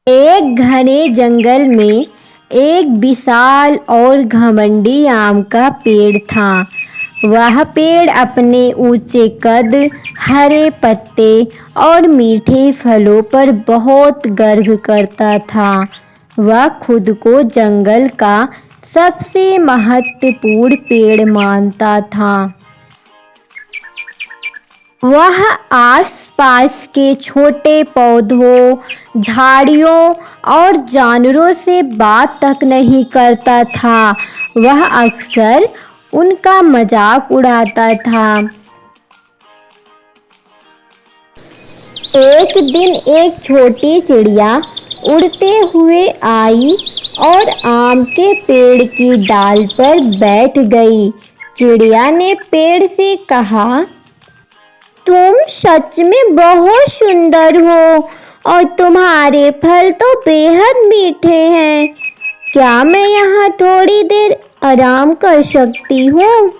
एक घने जंगल में एक विशाल और घमंडी आम का पेड़ था। वह पेड़ अपने ऊंचे कद, हरे पत्ते और मीठे फलों पर बहुत गर्व करता था। वह खुद को जंगल का सबसे महत्वपूर्ण पेड़ मानता था। वह आसपास के छोटे पौधों, झाड़ियों और जानवरों से बात तक नहीं करता था। वह अक्सर उनका मजाक उड़ाता था। एक दिन एक छोटी चिड़िया उड़ते हुए आई और आम के पेड़ की डाल पर बैठ गई। चिड़िया ने पेड़ से कहा, तुम सच में बहुत सुंदर हो और तुम्हारे फल तो बेहद मीठे हैं। क्या मैं यहाँ थोड़ी देर आराम कर सकती हूँ?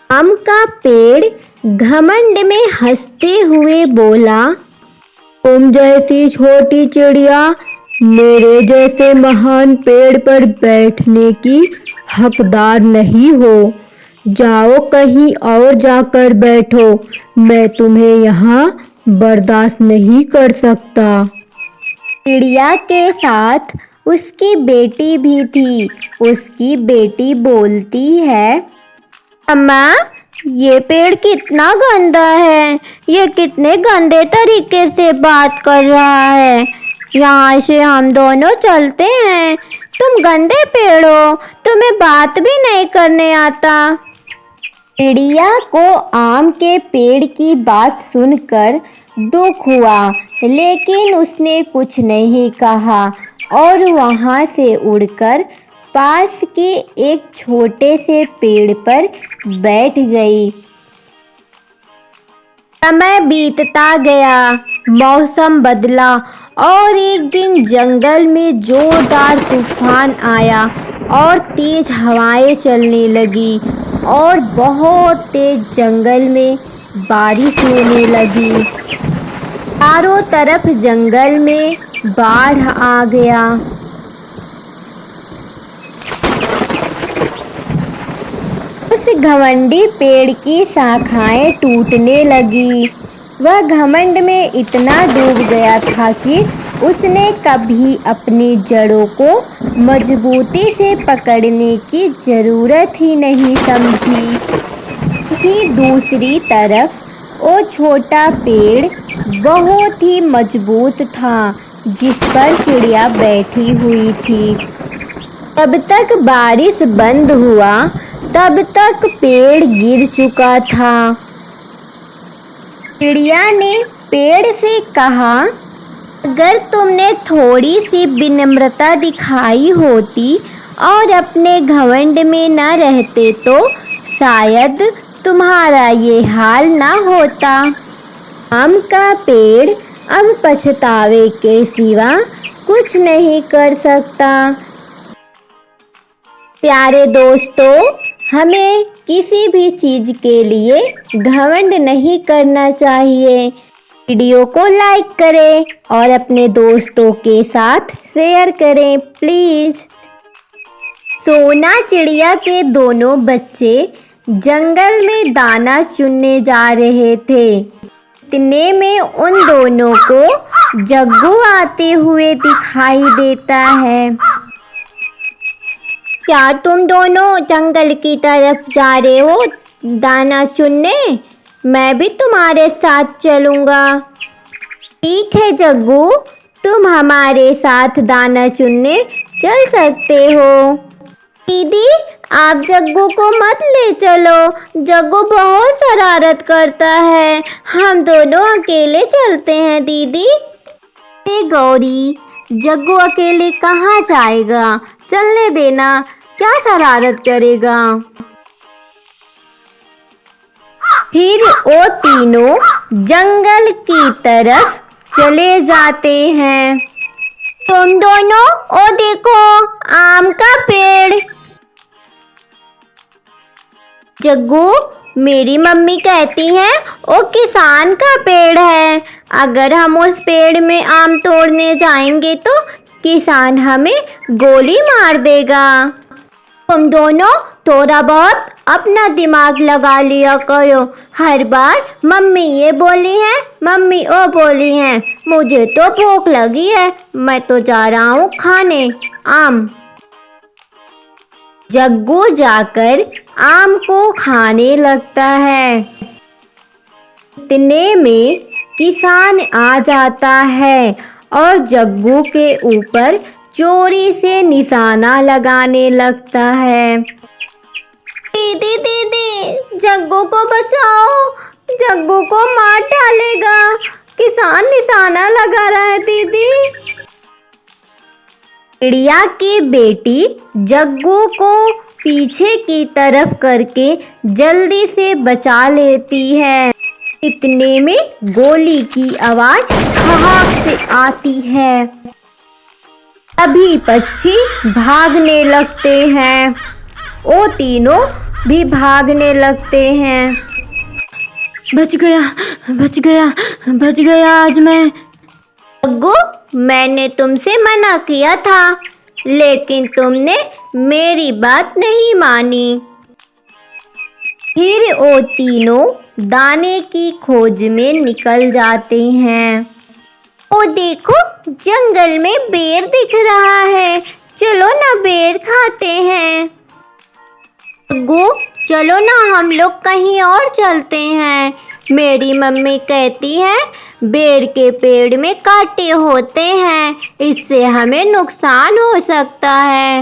आम का पेड़ घमंड में हंसते हुए बोला, तुम जैसी छोटी चिड़िया मेरे जैसे महान पेड़ पर बैठने की हकदार नहीं हो। जाओ कहीं और जाकर बैठो, मैं तुम्हें यहाँ बर्दाश्त नहीं कर सकता। चिड़िया के साथ उसकी बेटी भी थी। उसकी बेटी बोलती है, अम्मा, ये पेड़ कितना गंदा है। ये कितने गंदे तरीके से बात कर रहा है। यहाँ से हम दोनों चलते हैं। तुम गंदे पेड़ हो, तुम्हें बात भी नहीं करने आता। चिड़िया को आम के पेड़ की बात सुनकर दुख हुआ, लेकिन उसने कुछ नहीं कहा और वहाँ से उड़कर पास के एक छोटे से पेड़ पर बैठ गई। समय बीतता गया, मौसम बदला और एक दिन जंगल में जोरदार तूफान आया और तेज हवाएं चलने लगी और बहुत तेज जंगल में बारिश होने लगी। चारों तरफ जंगल में बाढ़ आ गया। उस घमंडी पेड़ की शाखाएं टूटने लगी। वह घमंड में इतना डूब गया था कि उसने कभी अपनी जड़ों को मजबूती से पकड़ने की जरूरत ही नहीं समझी। ही दूसरी तरफ वो छोटा पेड़ बहुत ही मजबूत था जिस पर चिड़िया बैठी हुई थी। तब तक बारिश बंद हुआ, तब तक पेड़ गिर चुका था। चिड़िया ने पेड़ से कहा, अगर तुमने थोड़ी सी विनम्रता दिखाई होती और अपने घमंड में न रहते तो शायद तुम्हारा ये हाल ना होता। आम का पेड़ अब पछतावे के सिवा कुछ नहीं कर सकता। प्यारे दोस्तों, हमें किसी भी चीज के लिए घमंड नहीं करना चाहिए। वीडियो को लाइक करें और अपने दोस्तों के साथ शेयर करें प्लीज। सोना चिड़िया के दोनों बच्चे जंगल में दाना चुनने जा रहे थे। इतने में उन दोनों को जग्गू आते हुए दिखाई देता है। क्या तुम दोनों जंगल की तरफ जा रहे हो दाना चुनने? मैं भी तुम्हारे साथ चलूँगा। ठीक है जग्गू, तुम हमारे साथ दाना चुनने चल सकते हो। दीदी, आप जग्गू को मत ले चलो। जग्गू बहुत शरारत करता है। हम दोनों अकेले चलते हैं दीदी। गौरी, जग्गू अकेले कहाँ जाएगा? चलने देना, क्या शरारत करेगा। फिर वो तीनों जंगल की तरफ चले जाते हैं। तुम दोनों, ओ देखो आम का पेड़। जग्गू, मेरी मम्मी कहती है वो किसान का पेड़ है। अगर हम उस पेड़ में आम तोड़ने जाएंगे तो किसान हमें गोली मार देगा। तुम दोनों थोड़ा बहुत अपना दिमाग लगा लिया करो। हर बार मम्मी ये बोली है, मम्मी वो बोली है। मुझे तो भूख लगी है, मैं तो जा रहा हूँ खाने आम। जग्गू जाकर आम को खाने लगता है। इतने में किसान आ जाता है और जग्गू के ऊपर चोरी से निशाना लगाने लगता है। दीदी दीदी, जग्गू को बचाओ, जग्गू को मार डालेगा, किसान निशाना लगा रहा है दीदी। चिड़िया की बेटी जग्गू को पीछे की तरफ करके जल्दी से बचा लेती है। इतने में गोली की आवाज ठहाक से आती है। अभी पक्षी भागने लगते हैं। वो तीनों भी भागने लगते हैं। बच गया, बच गया, बच गया आज मैं। जग्गू, मैंने तुमसे मना किया था, लेकिन तुमने मेरी बात नहीं मानी। फिर वो तीनों दाने की खोज में निकल जाते हैं। ओ देखो, जंगल में बेर दिख रहा है, चलो ना बेर खाते हैं। जग्गू, चलो ना हम लोग कहीं और चलते हैं। मेरी मम्मी कहती है बेर के पेड़ में कांटे होते हैं, इससे हमें नुकसान हो सकता है।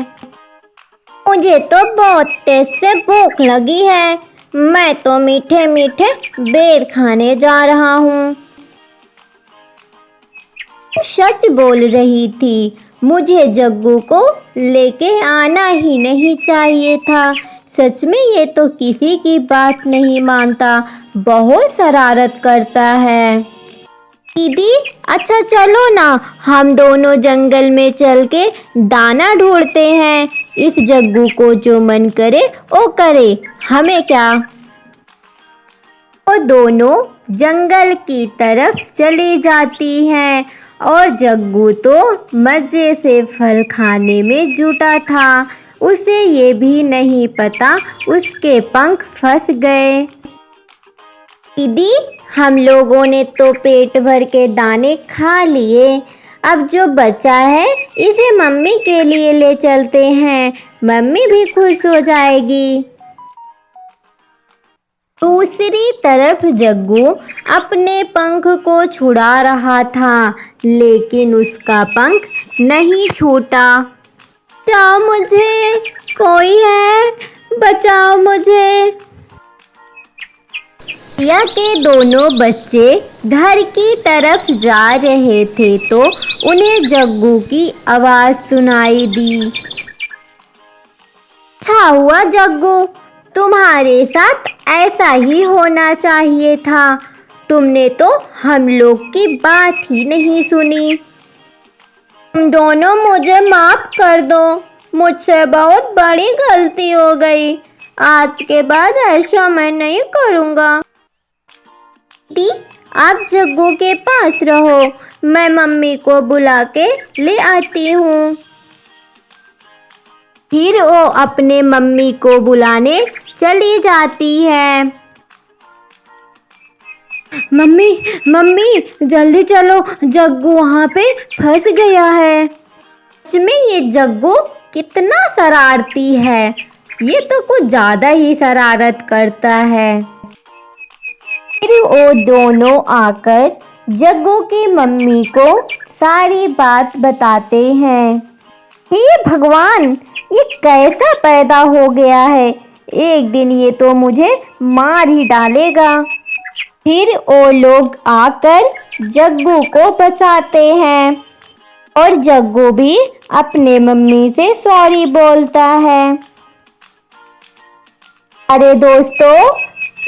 मुझे तो बहुत तेज से भूख लगी है, मैं तो मीठे मीठे बेर खाने जा रहा हूँ। सच बोल रही थी, मुझे जग्गू को लेके आना ही नहीं चाहिए था। सच में ये तो किसी की बात नहीं मानता, बहुत शरारत करता है। दीदी, अच्छा चलो ना, हम दोनों जंगल में चल के दाना ढूंढते हैं। इस जग्गू को जो मन करे वो करे, हमें क्या। वो दोनों जंगल की तरफ चली जाती हैं और जग्गू तो मज़े से फल खाने में जुटा था। उसे ये भी नहीं पता उसके पंख फंस गए। दीदी, हम लोगों ने तो पेट भर के दाने खा लिए, अब जो बचा है इसे मम्मी के लिए ले चलते हैं, मम्मी भी खुश हो जाएगी। दूसरी तरफ जग्गू अपने पंख को छुड़ा रहा था, लेकिन उसका पंख नहीं छूटा। बचाओ मुझे, कोई है, बचाओ मुझे। चिड़िया के दोनों बच्चे घर की तरफ जा रहे थे तो उन्हें जग्गू की आवाज़ सुनाई दी। अच्छा हुआ जग्गू, तुम्हारे साथ ऐसा ही होना चाहिए था, तुमने तो हम लोग की बात ही नहीं सुनी। तुम दोनों मुझे माफ़ कर दो, मुझसे बहुत बड़ी गलती हो गई, आज के बाद ऐसा मैं नहीं करूँगा। दीदी, आप जग्गू के पास रहो, मैं मम्मी को बुला के ले आती हूँ। फिर वो अपने मम्मी को बुलाने चली जाती है। मम्मी मम्मी, जल्दी चलो, जग्गू वहाँ पे फंस गया है। सच में ये जग्गू कितना शरारती है, ये तो कुछ ज़्यादा ही शरारत करता है। फिर वो दोनों आकर जग्गू की मम्मी को सारी बात बताते हैं। हे भगवान, ये कैसा पैदा हो गया है, एक दिन ये तो मुझे मार ही डालेगा। फिर वो लोग आकर जग्गू को बचाते हैं और जग्गू भी अपने मम्मी से सॉरी बोलता है। अरे दोस्तों,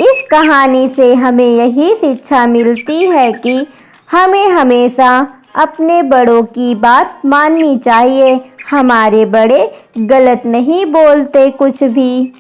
इस कहानी से हमें यही शिक्षा मिलती है कि हमें हमेशा अपने बड़ों की बात माननी चाहिए। हमारे बड़े गलत नहीं बोलते कुछ भी।